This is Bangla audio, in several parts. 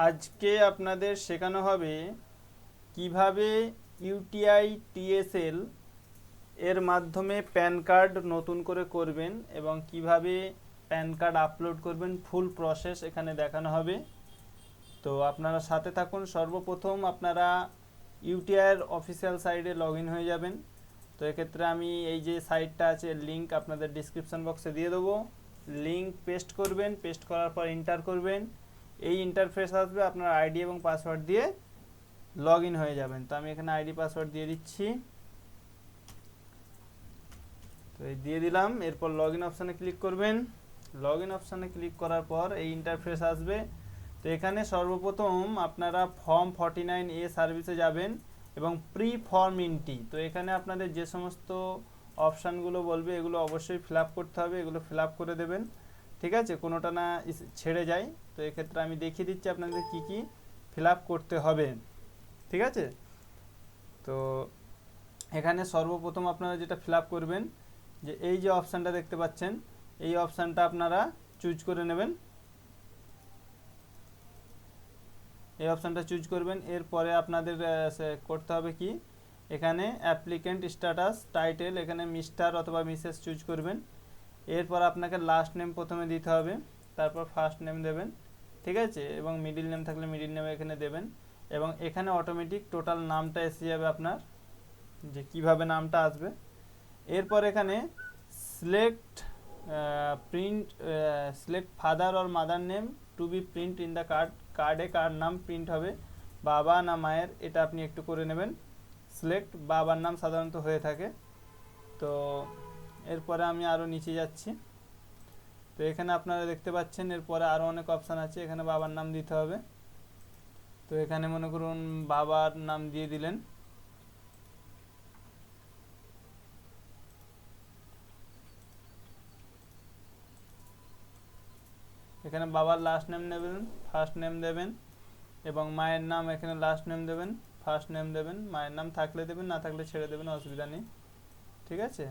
আজকে আপনাদের শেখানো হবে কিভাবে ইউটিআই টিএসএল এর মাধ্যমে প্যান কার্ড নতুন করে করবেন এবং কিভাবে প্যান কার্ড আপলোড করবেন, ফুল প্রসেস এখানে দেখানো হবে। তো আপনারা সাথে থাকুন। সর্বপ্রথম আপনারা ইউটিআইয়ের অফিসিয়াল সাইটে লগ ইন হয়ে যাবেন। তো এক্ষেত্রে আমি এই যে সাইটটা আছে লিঙ্ক আপনাদের ডিসক্রিপশন বক্সে দিয়ে দেবো। লিঙ্ক পেস্ট করবেন, পেস্ট করার পর এন্টার করবেন। এই ইন্টারফেস আসবে, আপনার আইডি এবং পাসওয়ার্ড দিয়ে লগ ইন হয়ে যাবেন। তো আমি এখানে আইডি পাসওয়ার্ড দিয়ে দিচ্ছি। তো এই দিয়ে দিলাম। এরপর লগ ইন অপশানে ক্লিক করবেন। লগ ইন অপশানে ক্লিক করার পর এই ইন্টারফেস আসবে। তো এখানে সর্বপ্রথম আপনারা ফর্ম 49A সার্ভিসে যাবেন এবং প্রি ফর্ম ইনটি। তো এখানে আপনাদের যে সমস্ত অপশানগুলো বলবে এগুলো অবশ্যই ফিল আপ করতে হবে, এগুলো ফিল আপ করে দেবেন। ঠিক আছে, কোনোটা না ছেড়ে যায়। তো এক্ষেত্রে আমি দেখিয়ে দিচ্ছি আপনাদের কি কি ফিল আপ করতে হবে। ঠিক আছে, তো এখানে সর্বপ্রথম আপনারা যেটা ফিল আপ করবেন, যে এই যে অপশানটা দেখতে পাচ্ছেন, এই অপশানটা আপনারা চুজ করে নেবেন। এই অপশানটা চুজ করবেন। এরপরে আপনাদের করতে হবে কি, এখানে অ্যাপ্লিকেন্ট স্ট্যাটাস টাইটেল, এখানে মিস্টার অথবা মিসেস চুজ করবেন। এরপর আপনাকে লাস্ট নেম প্রথমে দিতে হবে, তারপর ফার্স্ট নেম দেবেন। ঠিক আছে, এবং মিডিল নেম থাকলে মিডিল নেম এখানে দেবেন। এবং এখানে অটোমেটিক টোটাল নামটা এসে যাবে আপনার, যে কিভাবে নামটা আসবে। এরপর এখানে select print select father or mother name to be print in the কার্ডে কার নাম প্রিন্ট হবে, বাবা না মায়ের, এটা আপনি একটু করে নেবেন। সিলেক্ট বাবার নাম সাধারণত হয়ে থাকে। তো এরপরে আমি আরও নিচে যাচ্ছি। তো এখানে আপনারা দেখতে পাচ্ছেন এরপরে আরও অনেক অপশান আছে। এখানে বাবার নাম দিতে হবে। তো এখানে মনে করুন বাবার নাম দিয়ে দিলেন। এখানে বাবার লাস্ট নেম নেবেন, ফার্স্ট নেম দেবেন, এবং মায়ের নাম এখানে লাস্ট নেম দেবেন, ফার্স্ট নেম দেবেন। মায়ের নাম থাকলে দেবেন, না থাকলে ছেড়ে দেবেন, অসুবিধা নেই। ঠিক আছে,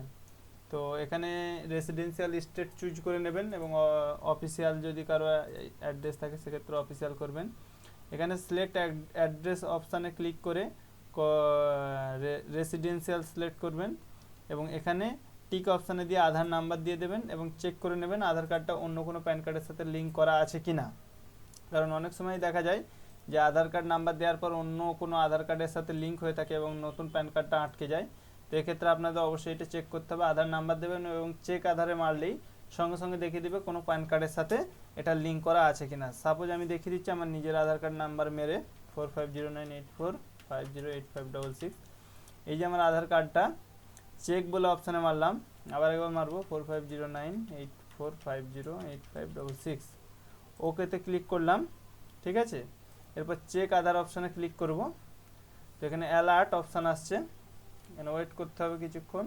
তো এখানে রেসিডেন্সিয়াল স্টেট চুজ করে নেবেন এবং অফিসিয়াল যদি কারো অ্যাড্রেস থাকে সেক্ষেত্রে অফিসিয়াল করবেন। এখানে সিলেক্ট অ্যাড্রেস অপশানে ক্লিক করে রেসিডেন্সিয়াল সিলেক্ট করবেন এবং এখানে টিক অপশানে দিয়ে আধার নাম্বার দিয়ে দেবেন এবং চেক করে নেবেন আধার কার্ডটা অন্য কোনো প্যান কার্ডের সাথে লিঙ্ক করা আছে কি না। কারণ অনেক সময় দেখা যায় যে আধার কার্ড নাম্বার দেওয়ার পর অন্য কোনো আধার কার্ডের সাথে লিঙ্ক হয়ে থাকে এবং নতুন প্যান কার্ডটা আটকে যায়। তো এক্ষেত্রে আপনাদের অবশ্যই এটা চেক করতে হবে। আধার নাম্বার দেবেন এবং চেক আধারে মারলেই সঙ্গে সঙ্গে দেখিয়ে দেবে কোনো প্যান কার্ডের সাথে এটা লিঙ্ক করা আছে কিনা। সাপোজ আমি দেখিয়ে দিচ্ছি আমার নিজের আধার কার্ড নাম্বার মেরে 450984508566। এই যে আমার আধার কার্ডটা চেক বলে অপশানে মারলাম, আবার একবার মারবো 450984508566। ওকেতে ক্লিক করলাম। ঠিক আছে, এরপর চেক আধার অপশানে ক্লিক করব। তো এখানে অ্যালার্ট অপশান আসছে, এখানে ওয়েট করতে হবে কিছুক্ষণ।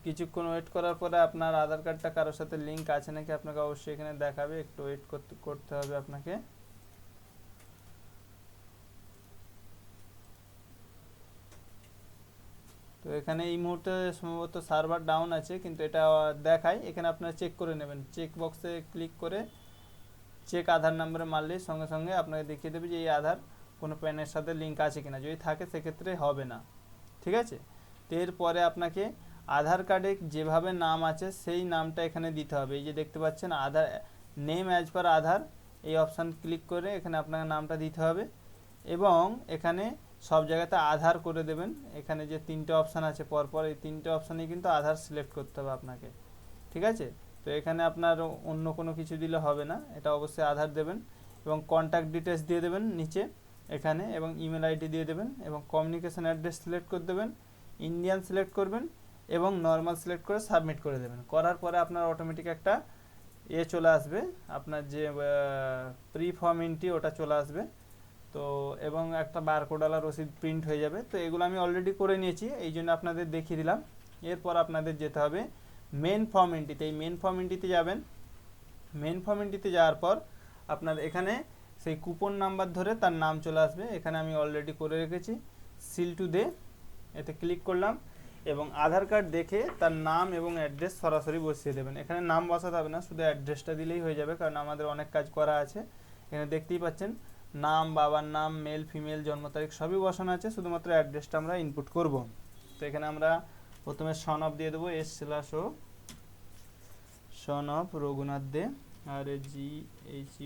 কিছুক্ষণ ওয়েট করার পরে আপনার আধার কার্ডটা কারোর সাথে লিঙ্ক আছে নাকি আপনাকে অবশ্যই এখানে দেখাবে। একটু ওয়েট করতে হবে আপনাকে। তো এখানে এই মুহূর্তে সম্ভবত সার্ভার ডাউন আছে, কিন্তু এটা দেখায়। এখানে আপনারা চেক করে নেবেন। চেক বক্সে ক্লিক করে চেক আধার নাম্বারে মারলে সঙ্গে সঙ্গে আপনাকে দেখিয়ে দেবে যে এই আধার কোনো প্যানের সাথে লিঙ্ক আছে কিনা। যদি থাকে সেক্ষেত্রে হবে না। ঠিক আছে, তো এরপরে আপনাকে আধার কার্ডে যেভাবে নাম আছে সেই নামটা এখানে দিতে হবে। এই যে দেখতে পাচ্ছেন আধার নেম অ্যাজ পার আধার, এই অপশান ক্লিক করে এখানে আপনাকে নামটা দিতে হবে এবং এখানে সব জায়গাতে আধার করে দেবেন। এখানে যে তিনটে অপশান আছে পরপর, এই তিনটে অপশানে কিন্তু আধার সিলেক্ট করতে হবে আপনাকে। ঠিক আছে, তো এখানে আপনার অন্য কোনো কিছু দিলে হবে না, এটা অবশ্যই আধার দেবেন এবং কন্ট্যাক্ট ডিটেলস দিয়ে দেবেন নিচে এখানে, এবং ইমেল আইডি দিয়ে দেবেন এবং কমিউনিকেশন অ্যাড্রেস সিলেক্ট করে দেবেন, ইন্ডিয়ান সিলেক্ট করবেন এবং নর্মাল সিলেক্ট করে সাবমিট করে দেবেন। করার পরে আপনার অটোমেটিক একটা চলে আসবে, আপনার যে প্রি ফর্ম এন্ট্রি ওটা চলে আসবে। তো এবং একটা বারকোডওয়ালা রসিদ প্রিন্ট হয়ে যাবে। তো এগুলো আমি অলরেডি করে নিয়েছি, এই জন্য আপনাদের দেখিয়ে দিলাম। এরপর আপনাদের যেতে হবে মেন ফর্ম এন্ট্রিতে। এই মেন ফর্ম এন্ট্রিতে যাবেন। মেন ফর্ম এন্ট্রিতে যাওয়ার পর আপনার এখানে সেই কুপন নাম্বার ধরে তার নাম চলে আসবে। এখানে আমি অলরেডি করে রেখেছি, সিল টু দে, এতে ক্লিক করলাম। এবং আধার কার্ড দেখে তার নাম এবং অ্যাড্রেস সরাসরি বসিয়ে দেবেন। এখানে নাম বসাতে হবে না, শুধু অ্যাড্রেসটা দিলেই হয়ে যাবে, কারণ আমাদের অনেক কাজ করা আছে। এখানে দেখতেই পাচ্ছেন নাম, বাবার নাম, মেল ফিমেল, জন্ম তারিখ সবই বসানো আছে, শুধুমাত্র অ্যাড্রেসটা আমরা ইনপুট করব। তো এখানে আমরা প্রথমে সন অফ দিয়ে দেবো, S/O son of Raghunath Dey, RAGHUTH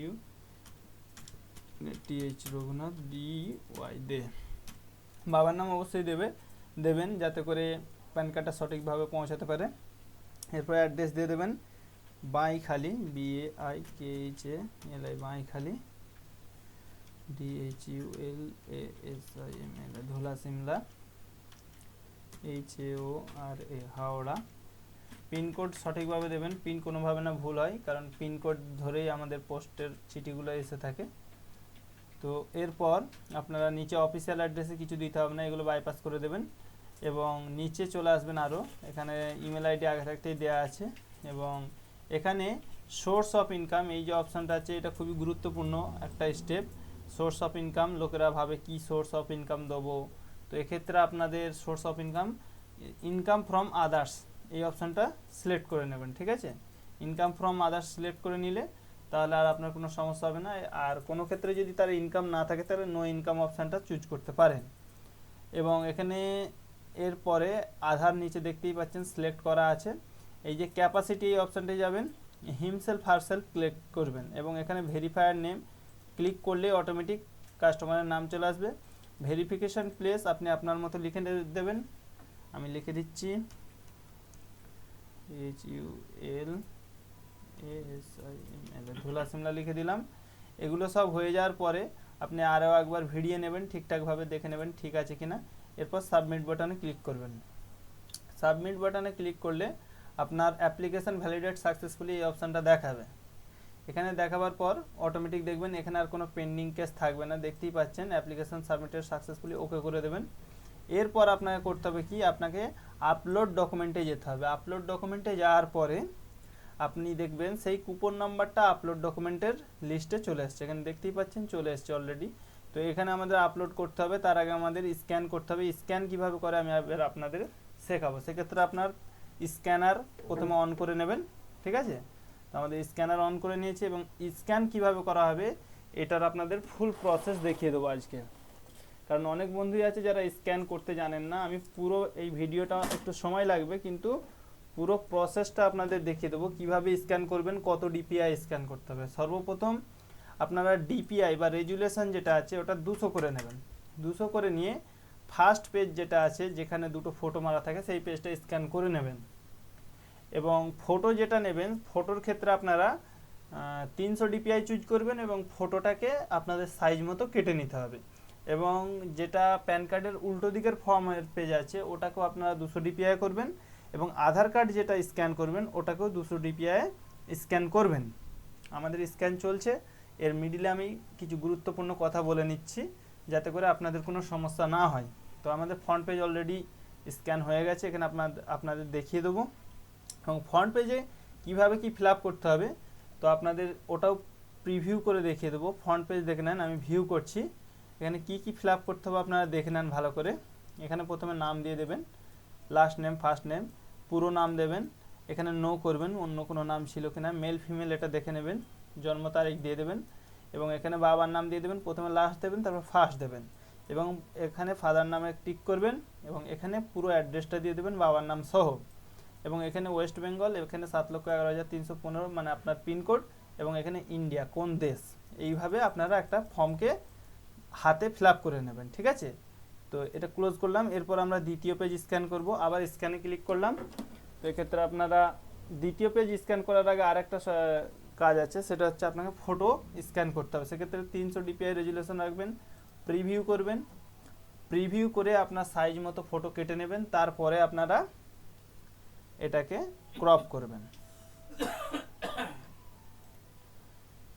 Raghunath DY Dey. বাবার নাম অবশ্যই দেবেন যাতে করে প্যান কার্ডটা সঠিকভাবে পৌঁছাতে পারে। এরপর অ্যাড্রেস দিয়ে দেবেন বাইখালি, BAIKHALI বাইখালি, DHULASIMLA ধুলা সিমলা, HAORA হাওড়া। পিনকোড সঠিকভাবে দেবেন, পিন কোনোভাবে না ভুল হয়, কারণ পিনকোড ধরেই আমাদের পোস্টের চিঠিগুলো এসে থাকে। তো এরপর আপনারা নিচে অফিসিয়াল অ্যাড্রেসে কিছু দিতে হবে না, এগুলো বাইপাস করে দেবেন। এবং নিচে চলে আসবেন আরও, এখানে ইমেল আইডি আগে থাকতেই দেওয়া আছে। এবং এখানে সোর্স অফ ইনকাম, এই যে অপশানটা আছে এটা খুবই গুরুত্বপূর্ণ একটা স্টেপ। সোর্স অফ ইনকাম, লোকেরা ভাবে কি সোর্স অফ ইনকাম দেবো, তো এক্ষেত্রে আপনাদের source of income from others এই অপশানটা সিলেক্ট করে নেবেন, ঠিক আছে। ইনকাম ফ্রম আদার্স সিলেক্ট করে নিলে তাহলে আর আপনার কোনো সমস্যা হবে না। আর কোনো ক্ষেত্রে যদি তার ইনকাম না থাকে তাহলে নো ইনকাম অপশানটা চুজ করতে পারেন। এবং এখানে এরপরে আধার নিচে দেখতেই পাচ্ছেন সিলেক্ট করা আছে। এই যে ক্যাপাসিটি এই অপশানটায় যাবেন, হিমসেলফ হারসেলফ ক্লিক করবেন এবং এখানে ভেরিফায়ার নেম ক্লিক করলে অটোমেটিক কাস্টমারের নাম চলে আসবে। ভেরিফিকেশান প্লেস আপনি আপনার মতো লিখে দেবেন, আমি লিখে দিচ্ছি HULASIMLA ধুলা সিমলা লিখে দিলাম। এগুলো সব হয়ে যাওয়ার পরে আপনি আরও একবার ভিডিও নেবেন, ঠিকঠাকভাবে দেখে নেবেন ঠিক আছে কিনা। এরপর সাবমিট বাটনে ক্লিক করবেন। সাবমিট বাটনে ক্লিক করলে আপনার অ্যাপ্লিকেশান ভ্যালিডেট সাকসেসফুলি এই অপশানটা দেখাবে। এখানে দেখাবার পর অটোমেটিক দেখবেন এখানে আর কোনো পেন্ডিং কেস থাকবে না, দেখতেই পাচ্ছেন অ্যাপ্লিকেশান সাবমিটেড সাকসেসফুলি, ওকে করে দেবেন। এরপর আপনাকে করতে হবে কি, আপনাকে আপলোড ডকুমেন্টে যেতে হবে। আপলোড ডকুমেন্টে যাওয়ার পরে আপনি দেখবেন সেই কুপন নাম্বারটা আপলোড ডকুমেন্টের লিস্টে চলে এসছে, এখানে দেখতেই পাচ্ছেন চলে এসছে অলরেডি। তো এখানে আমাদের আপলোড করতে হবে, তার আগে আমাদের স্ক্যান করতে হবে। স্ক্যান কীভাবে করে আমি আপনাদের শেখাবো। সেক্ষেত্রে আপনার স্ক্যানার প্রথমে অন করে নেবেন, ঠিক আছে। তো আমাদের স্ক্যানার অন করে নিয়েছি এবং স্ক্যান কিভাবে করা হবে এটার আপনাদের ফুল প্রসেস দেখিয়ে দেবো আজকে, কারণ অনেক বন্ধুই আছে যারা স্ক্যান করতে জানেন না। আমি পুরো এই ভিডিওটা একটু সময় লাগবে, কিন্তু পুরো প্রসেসটা আপনাদের দেখিয়ে দেবো কীভাবে স্ক্যান করবেন, কত ডিপিআই স্ক্যান করতে হবে। সর্বপ্রথম আপনারা ডিপিআই বা রেজুলেশন যেটা আছে ওটা 200 করে নেবেন। 200 করে নিয়ে ফার্স্ট পেজ যেটা আছে যেখানে দুটো ফটো মারা থাকে সেই পেজটা স্ক্যান করে নেবেন। এবং ফটো যেটা নেবেন, ফটোর ক্ষেত্রে আপনারা 300 ডিপিআই চুজ করবেন এবং ফটোটাকে আপনাদের সাইজ মতো কেটে নিতে হবে। এবং যেটা প্যান কার্ডের উল্টো দিকের ফর্মের পেজ আছে ওটাকেও আপনারা 200 ডিপিআই করবেন। এবং আধার কার্ড যেটা স্ক্যান করবেন ওটাকেও 200 ডিপিআই স্ক্যান করবেন। আমাদের স্ক্যান চলছে, এর মিডিলে আমি কিছু গুরুত্বপূর্ণ কথা বলে নিচ্ছি যাতে করে আপনাদের কোনো সমস্যা না হয়। তো আমাদের ফ্রন্ট পেজ অলরেডি স্ক্যান হয়ে গেছে, এখানে আপনাদের দেখিয়ে দেবো। এবং ফ্রন্ট পেজে কীভাবে কি ফিল আপ করতে হবে তো আপনাদের ওটাও প্রিভিউ করে দেখিয়ে দেবো। ফ্রন্ট পেজ দেখে নেন, আমি ভিউ করছি। এখানে কি ফিল আপ করতে হবে আপনারা দেখে নেন ভালো করে। এখানে প্রথমে নাম দিয়ে দেবেন, লাস্ট নেম, ফার্স্ট নেম, পুরো নাম দেবেন। এখানে নো করবেন, অন্য কোনো নাম ছিল কিনা, মেল ফিমেল এটা দেখে নেবেন, জন্ম তারিখ দিয়ে দেবেন। এবং এখানে বাবার নাম দিয়ে দেবেন, প্রথমে লাস্ট দেবেন তারপর ফার্স্ট দেবেন। এবং এখানে ফাদার নামে টিক করবেন এবং এখানে পুরো অ্যাড্রেসটা দিয়ে দেবেন বাবার নাম সহ। এবং এখানে ওয়েস্ট বেঙ্গল, এখানে 7,11,315 মানে আপনার পিনকোড, এবং এখানে ইন্ডিয়া কোন দেশ, এইভাবে আপনারা একটা ফর্মকে হাতে ফিল আপ করে নেবেন, ঠিক আছে। তো এটা ক্লোজ করলাম। এরপর আমরা দ্বিতীয় পেজ স্ক্যান করব, আবার স্ক্যানে ক্লিক করলাম। তো এক্ষেত্রে আপনারা দ্বিতীয় পেজ স্ক্যান করার আগে আরেকটা কাজ আছে, সেটা হচ্ছে আপনাকে ফটো স্ক্যান করতে হবে। সেক্ষেত্রে 300 ডিপিআই রেজুলেশন রাখবেন, প্রিভিউ করবেন। প্রিভিউ করে আপনার সাইজ মতো ফটো কেটে নেবেন, তারপরে আপনারা এটাকে ক্রপ করবেন।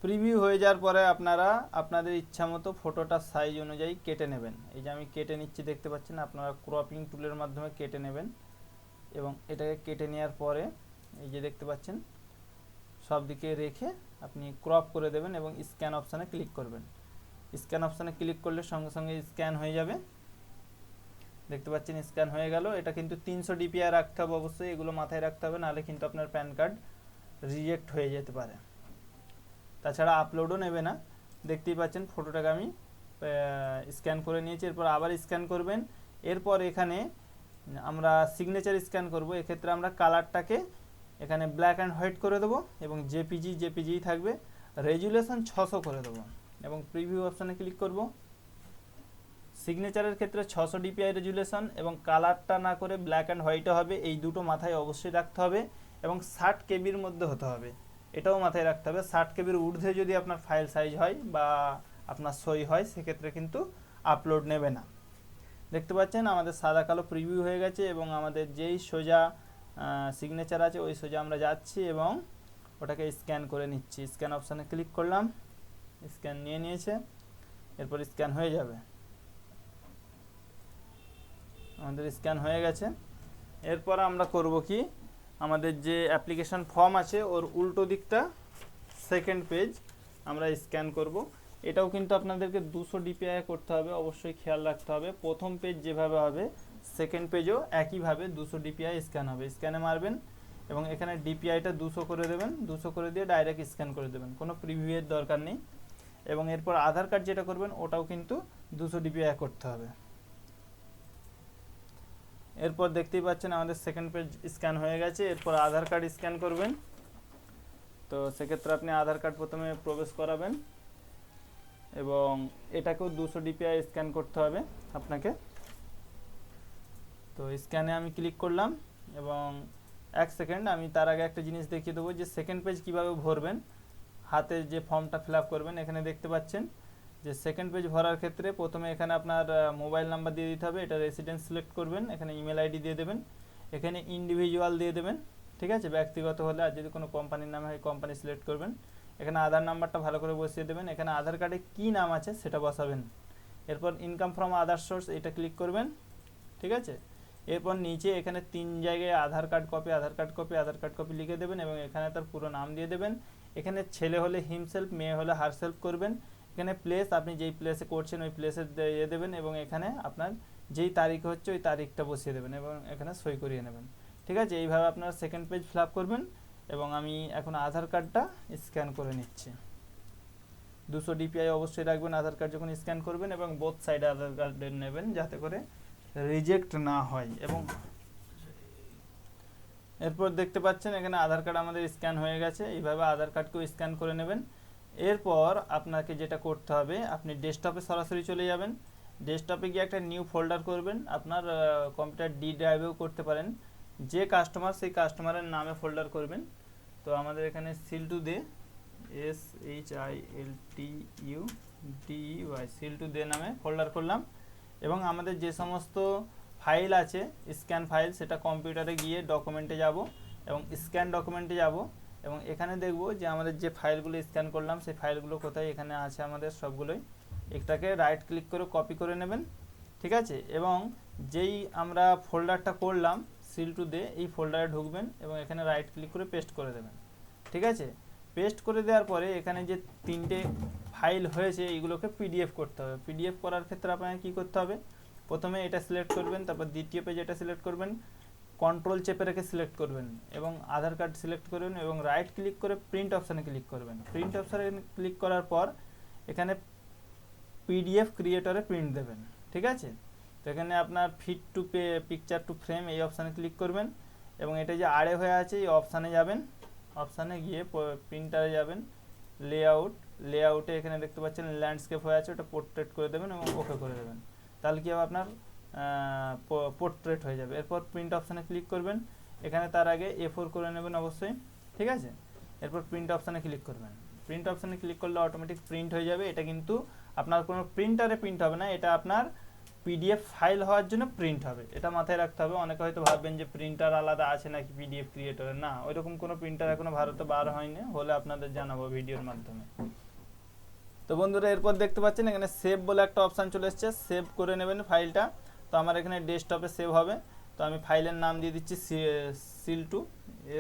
প্রিভিউ হয়ে যাওয়ার পরে আপনারা আপনাদের ইচ্ছা মতো ফটোটার সাইজ অনুযায়ী কেটে নেবেন। এই যে আমি কেটে নিচ্ছি, দেখতে পাচ্ছেন, আপনারা ক্রপিং টুলের মাধ্যমে কেটে নেবেন। এবং এটাকে কেটে নেওয়ার পরে এই যে দেখতে পাচ্ছেন সব দিকে রেখে আপনি ক্রপ করে দেবেন এবং স্ক্যান অপশানে ক্লিক করবেন। স্ক্যান অপশানে ক্লিক করলে সঙ্গে সঙ্গে স্ক্যান হয়ে যাবে। দেখতে পাচ্ছেন স্ক্যান হয়ে গেল। এটা কিন্তু 300 ডিপিআই রাখতে হবে অবশ্যই, এগুলো মাথায় রাখতে হবে, নাহলে কিন্তু আপনার প্যান কার্ড রিজেক্ট হয়ে যেতে পারে। তাছাড়া আপলোডও নেবে না। দেখতেই পাচ্ছেন ফটোটাকে আমি স্ক্যান করে নিয়েছি। এরপর আবার স্ক্যান করবেন। এরপর এখানে আমরা সিগনেচার স্ক্যান করব। এক্ষেত্রে আমরা কালারটাকে এখানে ব্ল্যাক অ্যান্ড হোয়াইট করে দেবো এবং জেপিজি থাকবে। রেজুলেশন 600 করে দেবো এবং প্রিভিউ অপশানে ক্লিক করব। সিগনেচারের ক্ষেত্রে 600 ডিপিআই রেজুলেশন এবং কালারটা না করে ব্ল্যাক অ্যান্ড হোয়াইটও হবে, এই দুটো মাথায় অবশ্যই রাখতে হবে এবং 60 কেবির মধ্যে হতে হবে, এটাও মাথায় রাখতে হবে। 60 কেবির ঊর্ধ্বে যদি আপনার ফাইল সাইজ হয় বা আপনার সই হয় সেক্ষেত্রে কিন্তু আপলোড নেবে না। দেখতে পাচ্ছেন আমাদের সাদা কালো প্রিভিউ হয়ে গেছে এবং আমাদের যেই সোজা সিগনেচার আছে ওই সোজা আমরা যাচ্ছি এবং ওটাকে স্ক্যান করে নিচ্ছি। স্ক্যান অপশানে ক্লিক করলাম, স্ক্যান নিয়ে নিয়েছে, এরপর স্ক্যান হয়ে যাবে। আমাদের স্ক্যান হয়ে গেছে। এরপর আমরা করব কি, আমাদের যে অ্যাপ্লিকেশন ফর্ম আছে ওর উল্টো দিকটা সেকেন্ড পেজ আমরা স্ক্যান করব। এটাও কিন্তু আপনাদেরকে 200 ডিপিআই করতে হবে, অবশ্যই খেয়াল রাখতে হবে। প্রথম পেজ যেভাবে হবে সেকেন্ড পেজও একইভাবে 200 ডিপিআই স্ক্যান হবে। স্ক্যানে মারবেন এবং এখানে ডিপিআইটা 200 করে দেবেন, 200 করে দিয়ে ডাইরেক্ট স্ক্যান করে দেবেন, কোনো প্রিভিউয়ের দরকার নেই। এবং এরপর আধার কার্ড যেটা করবেন ওটাও কিন্তু 200 ডিপিআই করতে হবে। এরপর দেখতেই পাচ্ছেন আমাদের সেকেন্ড পেজ স্ক্যান হয়ে গেছে। এরপর আধার কার্ড স্ক্যান করবেন। তো সেক্ষেত্রে আপনি আধার কার্ড প্রথমে প্রবেশ করাবেন এবং এটাকেও 200 ডিপিআই স্ক্যান করতে হবে আপনাকে। তো স্ক্যানে আমি ক্লিক করলাম এবং 1 সেকেন্ড, আমি তার আগে একটা জিনিস দেখিয়ে দেবো যে সেকেন্ড পেজ কীভাবে ভরবেন। হাতে যে ফর্মটা ফিল আপ করবেন এখানে দেখতে পাচ্ছেন যে সেকেন্ড পেজ ভরার ক্ষেত্রে প্রথমে এখানে আপনার মোবাইল নাম্বার দিয়ে দিতে হবে, এটা রেসিডেন্স সিলেক্ট করবেন, এখানে ইমেল আইডি দিয়ে দেবেন, এখানে ইন্ডিভিজুয়াল দিয়ে দেবেন, ঠিক আছে, ব্যক্তিগত হলে। আর যদি কোনো কোম্পানির নামে হয় কোম্পানি সিলেক্ট করবেন। এখানে আধার নাম্বারটা ভালো করে বসিয়ে দেবেন, এখানে আধার কার্ডে কী নাম আছে সেটা বসাবেন। এরপর ইনকাম ফ্রম আদার সোর্স এটা ক্লিক করবেন, ঠিক আছে। এরপর নিচে এখানে 3 জায়গায় আধার কার্ড কপি লিখে দেবেন এবং এখানে তার পুরো নাম দিয়ে দেবেন। এখানে ছেলে হলে হিমসেলফ, মেয়ে হলে হারসেলফ করবেন। এখানে প্লেস, আপনি যেই প্লেসে করছেন ওই প্লেসে দিয়ে দেবেন এবং এখানে আপনার যেই তারিখ হচ্ছে ওই তারিখটা বসিয়ে দেবেন এবং এখানে সই করিয়ে নেবেন, ঠিক আছে। এইভাবে আপনার সেকেন্ড পেজ ফিল আপ করবেন এবং আমি এখন আধার কার্ডটা স্ক্যান করে নিচ্ছি। 200 ডিপিআই অবশ্যই রাখবেন আধার কার্ড যখন স্ক্যান করবেন এবং বোথ সাইডে আধার কার্ড নেবেন যাতে করে রিজেক্ট না হয়। এবং এরপর দেখতে পাচ্ছেন এখানে আধার কার্ড আমাদের স্ক্যান হয়ে গেছে। এইভাবে আধার কার্ডকেও স্ক্যান করে নেবেন। এরপর আপনাকে যেটা করতে হবে, আপনি ডেস্কটপে সরাসরি চলে যাবেন। ডেস্কটপে গিয়ে একটা নিউ ফোল্ডার করবেন, আপনার কম্পিউটার ডি ড্রাইভেও করতে পারেন। যে কাস্টমার সেই কাস্টমারের নামে ফোল্ডার করবেন। তো আমাদের এখানে সিল2দে, SHILTUDEY সিল2দে নামে ফোল্ডার করলাম এবং আমাদের যে সমস্ত ফাইল আছে স্ক্যান ফাইল সেটা কম্পিউটারে গিয়ে ডকুমেন্টে যাব এবং স্ক্যান ডকুমেন্টে যাব এবং এখানে দেখব যে আমাদের যে ফাইলগুলো স্ক্যান করলাম সেই ফাইলগুলো কোথায়, এখানে আছে আমাদের সবগুলোই। এটাকে রাইট ক্লিক করে কপি করে নেবেন, ঠিক আছে। এবং যেই আমরা ফোল্ডারটা করলাম সিল2দে, এই ফোল্ডারে ঢুকবেন এবং এখানে রাইট ক্লিক করে পেস্ট করে দেবেন, ঠিক আছে। পেস্ট করে দেওয়ার পরে এখানে যে 3টে ফাইল হয়েছে এইগুলোকে পিডিএফ করতে হবে। পিডিএফ করার ক্ষেত্রে আপনাকে কী করতে হবে, প্রথমে এটা সিলেক্ট করবেন, তারপর দ্বিতীয় পেজ এটা সিলেক্ট করবেন, কন্ট্রোল চেপে রেখে সিলেক্ট করবেন এবং আধার কার্ড সিলেক্ট করবেন এবং রাইট ক্লিক করে প্রিন্ট অপশানে ক্লিক করবেন। প্রিন্ট অপশানে ক্লিক করার পর এখানে পিডিএফ ক্রিয়েটরে প্রিন্ট দেবেন, ঠিক আছে। তো এখানে আপনার fit to picture to frame এই অপশানে ক্লিক করবেন এবং এটা যে আড়ে হয়ে আছে এই অপশানে যাবেন। অপশানে গিয়ে প্রিন্টারে যাবেন, লেআউটে এখানে দেখতে পাচ্ছেন ল্যান্ডস্কেপ হয়ে আছে, ওটা পোর্ট্রেট করে দেবেন এবং ওকে করে দেবেন। তাহলে কি হবে, আপনার পোর্ট্রেট হয়ে যাবে। এরপর প্রিন্ট অপশানে ক্লিক করবেন, এখানে তার আগে A4 করে নেবেন অবশ্যই, ঠিক আছে। এরপর প্রিন্ট অপশানে ক্লিক করবেন। প্রিন্ট অপশানে ক্লিক করলে অটোমেটিক প্রিন্ট হয়ে যাবে। এটা কিন্তু আপনার কোনো প্রিন্টারে প্রিন্ট হবে না, এটা আপনার পিডিএফ ফাইল হওয়ার জন্য প্রিন্ট হবে, এটা মাথায় রাখতে হবে। অনেকে হয়তো ভাববেন যে প্রিন্টার আলাদা আছে নাকি পিডিএফ ক্রিয়েটরে, না, ওইরকম কোনো প্রিন্টার এখনো ভারতে বার হয়নি, হলে আপনাদের জানাবো ভিডিওর মাধ্যমে। তো বন্ধুরা এরপর দেখতে পাচ্ছেন এখানে সেভ বলে একটা অপশান চলে এসছে, সেভ করে নেবেন ফাইলটা। তো আমার এখানে ডেস্কটপে সেভ হবে, তো আমি ফাইলের নাম দিয়ে দিচ্ছি সিল2,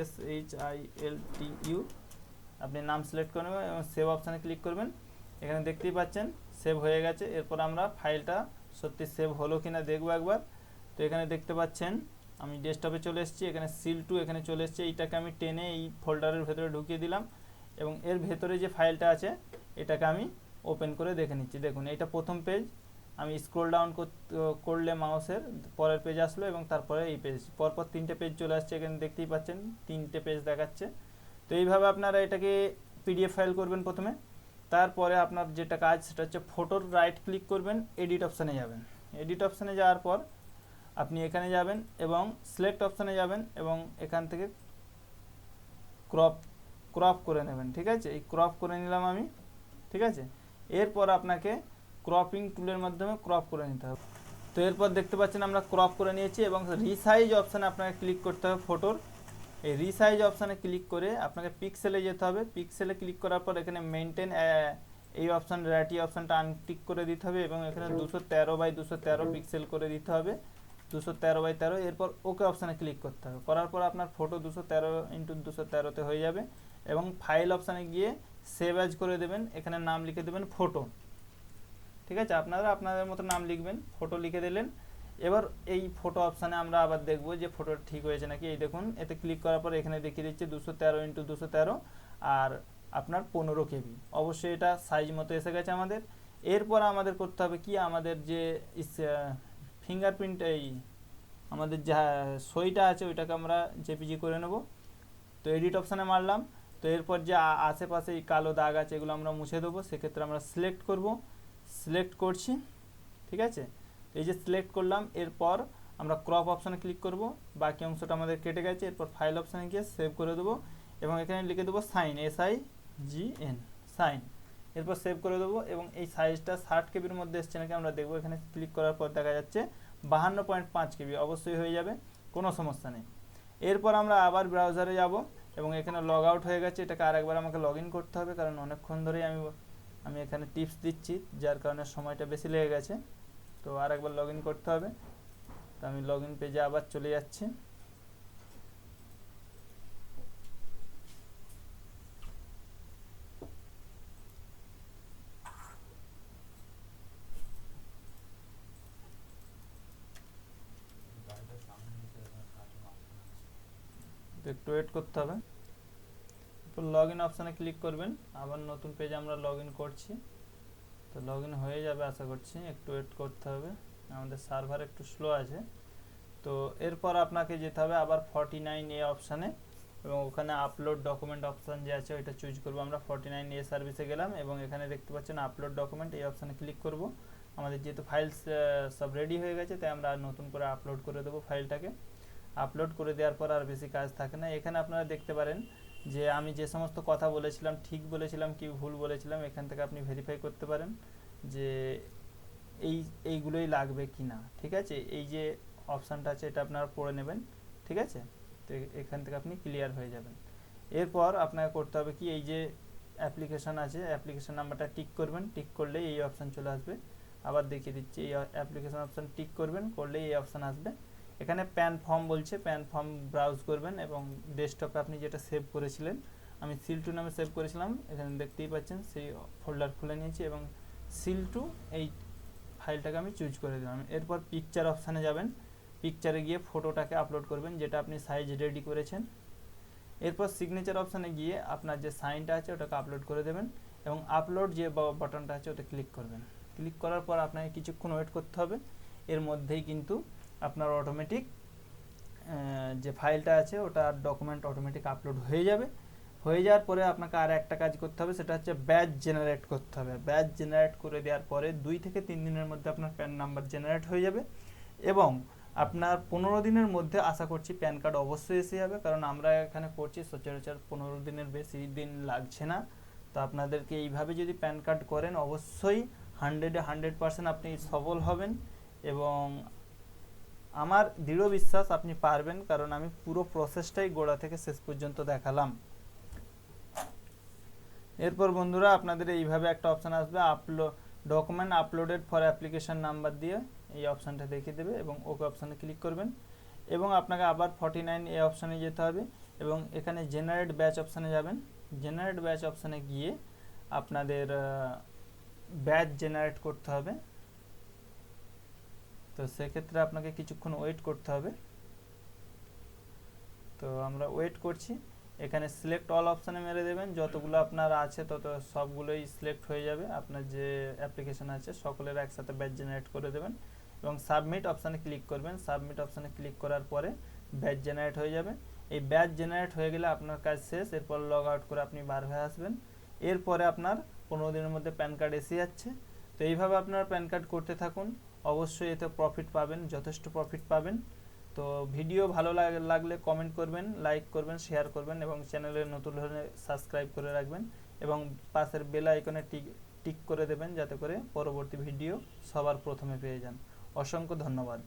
SHILTU। আপনি নাম সিলেক্ট করে নেবেন এবং সেভ অপশানে ক্লিক করবেন। এখানে দেখতেই পাচ্ছেন সেভ হয়ে গেছে। এরপর আমরা ফাইলটা সত্যি সেভ হলো কিনা দেখবো একবার। তো এখানে দেখতে পাচ্ছেন আমি ডেস্কটপে চলে এসেছি, এখানে সিল টু এখানে চলে এসেছে, এইটাকে আমি টেনে এই ফোল্ডারের ভেতরে ঢুকিয়ে দিলাম এবং এর ভেতরে যে ফাইলটা আছে এটাকে আমি ওপেন করে দেখে নিচ্ছি। দেখুন এটা প্রথম পেজ, আমি স্ক্রল ডাউন করলে মাউসের পরের পেজ আসলো এবং তারপরে এই পেজ, পরপর 3টে পেজ চলে আসছে, এখানে দেখতেই পাচ্ছেন 3টে পেজ দেখাচ্ছে। তো এইভাবে আপনারা এটাকে পিডিএফ ফাইল করবেন প্রথমে। তারপরে আপনার যেটা কাজ সেটা হচ্ছে ফটোর রাইট ক্লিক করবেন, এডিট অপশানে যাবেন। এডিট অপশানে যাওয়ার পর আপনি এখানে যাবেন এবং সিলেক্ট অপশানে যাবেন এবং এখান থেকে ক্রপ করে নেবেন। ঠিক আছে, এই ক্রপ করে নিলাম আমি। ঠিক আছে, এরপর আপনাকে ক্রপিং টুলের মাধ্যমে ক্রপ করে নিতে হবে। তো এরপর দেখতে পাচ্ছেন আমরা ক্রপ করে নিয়েছি এবং রিসাইজ অপশানে আপনাকে ক্লিক করতে হবে ফটোর। এই রিসাইজ অপশানে ক্লিক করে আপনাকে পিক্সেলে যেতে হবে। পিক্সেলে ক্লিক করার পর এখানে মেনটেন এই অপশান র্যাটি অপশানটা আনটিক করে দিতে হবে এবং এখানে 213x213 পিক্সেল করে দিতে হবে, 213x13। এরপর ওকে অপশানে ক্লিক করতে হবে। করার পর আপনার ফটো 213x213 হয়ে যাবে এবং ফাইল অপশানে গিয়ে সেভ অ্যাজ করে দেবেন। এখানে নাম লিখে দেবেন ফটো। ঠিক আছে, আপনারা আপনাদের মতো নাম লিখবেন, ফটো লিখে দিলেন। এবার এই ফটো অপশানে আমরা আবার দেখব যে ফটোটা ঠিক হয়েছে নাকি। এই দেখুন এতে ক্লিক করার পর এখানে দেখিয়ে দিচ্ছে 213x213 আর আপনার 15 KB। অবশ্যই এটা সাইজ মতো এসে গেছে আমাদের। এরপর আমাদের করতে হবে কি, আমাদের যে ফিঙ্গারপ্রিন্ট এই আমাদের যা সইটা আছে ওইটাকে আমরা জেপিজি করে নেব। তো এডিট অপশানে মারলাম। তো এরপর যে আশেপাশে এই কালো দাগ আছে এগুলো আমরা মুছে দেবো। সেক্ষেত্রে আমরা সিলেক্ট করব, সিলেক্ট করছি। ঠিক আছে, এই যে সিলেক্ট করলাম, এরপর আমরা ক্রপ অপশানে ক্লিক করব। বাকি অংশটা আমাদের কেটে গেছে। এরপর ফাইল অপশানে গিয়ে সেভ করে দেবো এবং এখানে লিখে দেবো সাইন, SIGN, সাইন। এরপর সেভ করে দেবো এবং এই সাইজটা 60 KBর মধ্যে এসছে নাকি আমরা দেখবো। এখানে ক্লিক করার পর দেখা যাচ্ছে 52.5 KB, অবশ্যই হয়ে যাবে, কোনো সমস্যা নেই। এরপর আমরা আবার ব্রাউজারে যাব এবং এখানে লগ আউট হয়ে গেছে। এটাকে আরেকবার আমাকে লগ ইন করতে হবে, কারণ অনেকক্ষণ ধরেই আমি এখানে টিপস দিচ্ছি, যার কারণে সময়টা বেশি লেগে গেছে। তো আরেকবার লগ ইন করতে হবে। তো আমি লগ ইন পেজে আবার চলে যাচ্ছি। একটু ওয়েট করতে হবে। তো লগ ইন অপশানে ক্লিক করবেন, আবার নতুন পেজে আমরা লগ ইন করছি। তো লগ ইন হয়ে যাবে আশা করছি, একটু ওয়েট করতে হবে, আমাদের সার্ভার একটু স্লো আছে। তো এরপর আপনাকে যেতে হবে আবার 49A অপশানে এবং ওখানে আপলোড ডকুমেন্ট অপশান যে আছে ওইটা চুজ করবো আমরা। 49A সার্ভিসে গেলাম এবং এখানে দেখতে পাচ্ছেন আপলোড ডকুমেন্ট, এই অপশানে ক্লিক করব। আমাদের যেহেতু ফাইলস সব রেডি হয়ে গেছে তাই আমরা নতুন করে আপলোড করে দেবো ফাইলটাকে। আপলোড করে দেওয়ার পর আর বেশি কাজ থাকে না। এখানে আপনারা দেখতে পারেন যে আমি যে সমস্ত কথা বলেছিলাম ঠিক বলেছিলাম কি ভুল বলেছিলাম, এখান থেকে আপনি ভেরিফাই করতে পারেন যে এইগুলোই লাগবে কি না। ঠিক আছে, এই যে অপশানটা আছে এটা আপনারা পড়ে নেবেন। ঠিক আছে, তো এখান থেকে আপনি ক্লিয়ার হয়ে যাবেন। এরপর আপনাকে করতে হবে কি, এই যে অ্যাপ্লিকেশান আছে অ্যাপ্লিকেশান নাম্বারটা টিক করবেন, টিক করলে এই অপশান চলে আসবে। আবার দেখিয়ে দিচ্ছি, এই অ্যাপ্লিকেশান অপশান টিক করবেন, করলে এই অপশান আসবে। এখানে প্যান ফর্ম বলছে, প্যান ফর্ম ব্রাউজ করবেন এবং ডেস্কটপে আপনি যেটা সেভ করেছিলেন, আমি সিল2 নামে সেভ করেছিলাম, এখানে দেখতেই পাচ্ছেন সেই ফোল্ডার খুলে নিয়েছি এবং সিল2 এই ফাইলটাকে আমি চুজ করে দিলাম। এরপর পিকচার অপশানে যাবেন, পিকচারে গিয়ে ফটোটাকে আপলোড করবেন যেটা আপনি সাইজ রেডি করেছেন। এরপর সিগনেচার অপশানে গিয়ে আপনার যে সাইনটা আছে ওটাকে আপলোড করে দেবেন এবং আপলোড যে বাটনটা আছে ওটা ক্লিক করবেন। ক্লিক করার পর আপনাকে কিছুক্ষণ ওয়েট করতে হবে। এর মধ্যেই কিন্তু আপনার অটোমেটিক যে ফাইলটা আছে ওটা ডকুমেন্ট অটোমেটিক আপলোড হয়ে যাবে। হয়ে যাওয়ার পরে আপনাকে আর একটা কাজ করতে হবে, সেটা হচ্ছে ব্যাচ জেনারেট করতে হবে। ব্যাচ জেনারেট করে দেওয়ার পরে 2 থেকে 3 দিনের মধ্যে আপনার প্যান নাম্বার জেনারেট হয়ে যাবে এবং আপনার 15 দিনের মধ্যে আশা করছি প্যান কার্ড অবশ্যই এসে যাবে, কারণ আমরা এখানে করছি সচরাচর 15 দিনের বেশি দিন লাগছে না। তো আপনাদেরকে এইভাবে যদি প্যান কার্ড করেন অবশ্যই 100% আপনি সফল হবেন এবং আমার দৃঢ় বিশ্বাস আপনি পারবেন, কারণ আমি পুরো প্রসেসটাই গোড়া থেকে শেষ পর্যন্ত দেখালাম। এরপর বন্ধুরা আপনাদের এইভাবে একটা অপশান আসবে, document uploaded for application number দিয়ে এই অপশানটা দেখিয়ে দেবে এবং ওকে অপশানে ক্লিক করবেন এবং আপনাকে আবার 49A অপশানে যেতে হবে এবং এখানে জেনারেট ব্যাচ অপশানে যাবেন। জেনারেট ব্যাচ অপশানে গিয়ে আপনাদের ব্যাচ জেনারেট করতে হবে। তো সেক্ষেত্রে আপনাকে কিছুক্ষণ ওয়েট করতে হবে। তো আমরা ওয়েট করছি। এখানে সিলেক্ট অল অপশানে মেরে দেবেন, যতগুলো আপনার আছে তত সবগুলোই সিলেক্ট হয়ে যাবে। আপনার যে অ্যাপ্লিকেশন আছে সকলের একসাথে ব্যাচ জেনারেট করে দেবেন এবং সাবমিট অপশানে ক্লিক করবেন। সাবমিট অপশানে ক্লিক করার পরে ব্যাচ জেনারেট হয়ে যাবে। এই ব্যাচ জেনারেট হয়ে গেলে আপনার কাজ শেষ। এরপর লগ আউট করে আপনি বার হয়ে আসবেন। এরপরে আপনার 15 দিনের মধ্যে প্যান কার্ড এসে যাচ্ছে। তো এইভাবে আপনার প্যান কার্ড করতে থাকুন, অবশ্যই এতে প্রফিট পাবেন, যথেষ্ট প্রফিট পাবেন। তো ভিডিও ভালো লাগলে কমেন্ট করবেন, লাইক করবেন, শেয়ার করবেন এবং চ্যানেলে নতুন হলে সাবস্ক্রাইব করে রাখবেন এবং পাশের বেল আইকনে টিক করে দেবেন যাতে করে পরবর্তী ভিডিও সবার প্রথমে পেয়ে যান। অসংখ্য ধন্যবাদ।